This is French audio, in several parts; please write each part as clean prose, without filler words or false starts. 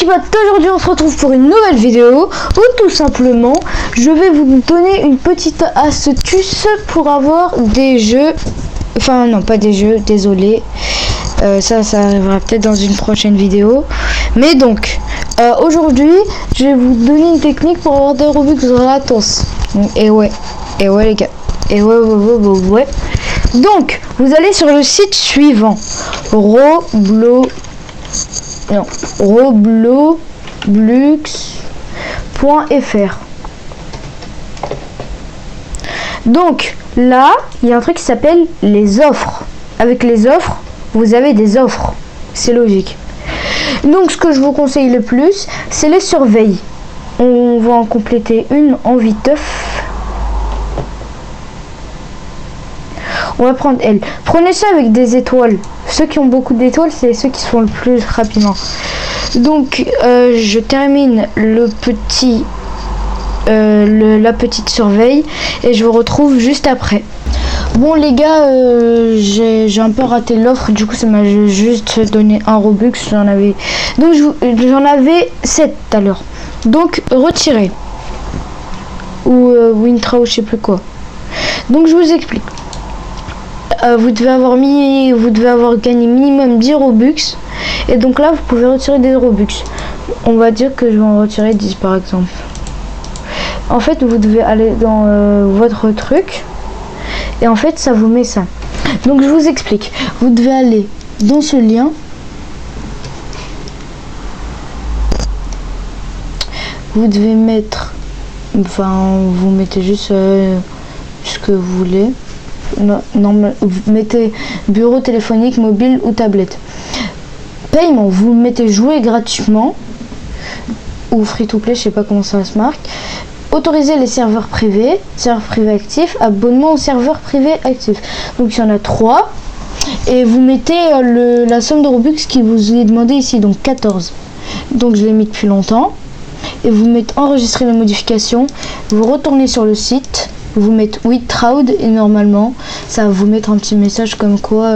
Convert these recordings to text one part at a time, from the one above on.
Chibat, aujourd'hui on se retrouve pour une nouvelle vidéo où tout simplement je vais vous donner une petite astuce pour avoir des jeux, enfin non pas des jeux, désolé, ça arrivera peut-être dans une prochaine vidéo, mais donc aujourd'hui je vais vous donner une technique pour avoir des Robux gratos. Et ouais les gars, et ouais. Donc vous allez sur le site suivant, robloblux.fr. Donc là il y a un truc qui s'appelle les offres. Avec les offres vous avez des offres, c'est logique. Donc ce que je vous conseille le plus c'est les surveilles. On va en compléter une en viteuf. On va prendre elle. Prenez ça avec des étoiles. Ceux qui ont beaucoup d'étoiles, c'est ceux qui se font le plus rapidement. Donc, je termine le petit, la petite surveille et je vous retrouve juste après. Bon les gars, j'ai un peu raté l'offre. Du coup, ça m'a juste donné un Robux. J'en avais 7 tout à l'heure. Donc, retirez ou Wintra ou je sais plus quoi. Donc, je vous explique. Vous devez avoir gagné minimum 10 Robux et donc là vous pouvez retirer des Robux. On va dire que je vais en retirer 10 par exemple. En fait vous devez aller dans votre truc et en fait ça vous met ça. Donc je vous explique. Vous devez aller dans ce lien. Vous devez mettre, enfin vous mettez juste ce que vous voulez. Non, vous mettez bureau téléphonique, mobile ou tablette. Paiement, vous mettez jouer gratuitement ou free to play, je sais pas comment ça se marque. Autoriser les serveurs privés actifs, abonnement aux serveurs privés actifs. Donc il y en a 3 et vous mettez la somme de Robux qui vous est demandé ici, donc 14. Donc je l'ai mis depuis longtemps et vous mettez enregistrer les modifications. Vous retournez sur le site. Vous mettez Withdraw et normalement ça va vous mettre un petit message comme quoi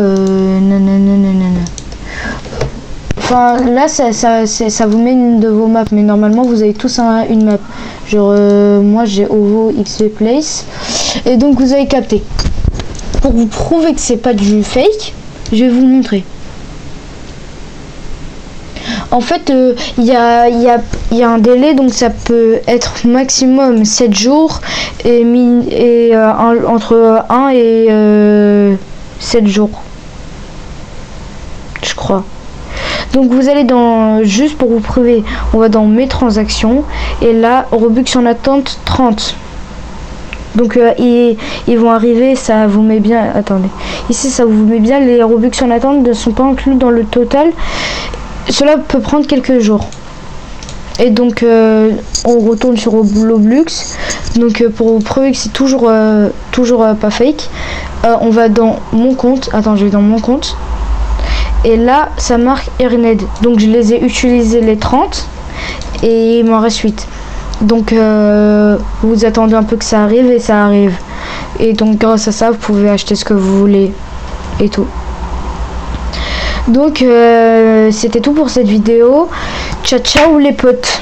enfin là ça vous met une de vos maps, mais normalement vous avez tous une map. Genre moi j'ai Ovo XP Place et donc vous avez capté. Pour vous prouver que c'est pas du fake, je vais vous montrer. En fait, il y a un délai, donc ça peut être maximum 7 jours et entre 1 et 7 jours, je crois. Donc vous allez dans, juste pour vous prouver, on va dans mes transactions et là, Robux en attente 30. Donc ils vont arriver, ça vous met bien, attendez, ici ça vous met bien, les Robux en attente ne sont pas inclus dans le total. Cela peut prendre quelques jours. Et donc on retourne sur Robloblux. Donc pour vous prouver que c'est toujours pas fake, on va dans mon compte. Attends, je vais dans mon compte. Et là ça marque Earned. Donc je les ai utilisés les 30 et il m'en reste 8. Donc vous attendez un peu que ça arrive et ça arrive. Et donc grâce à ça vous pouvez acheter ce que vous voulez et tout. Donc c'était tout pour cette vidéo. Ciao ciao les potes.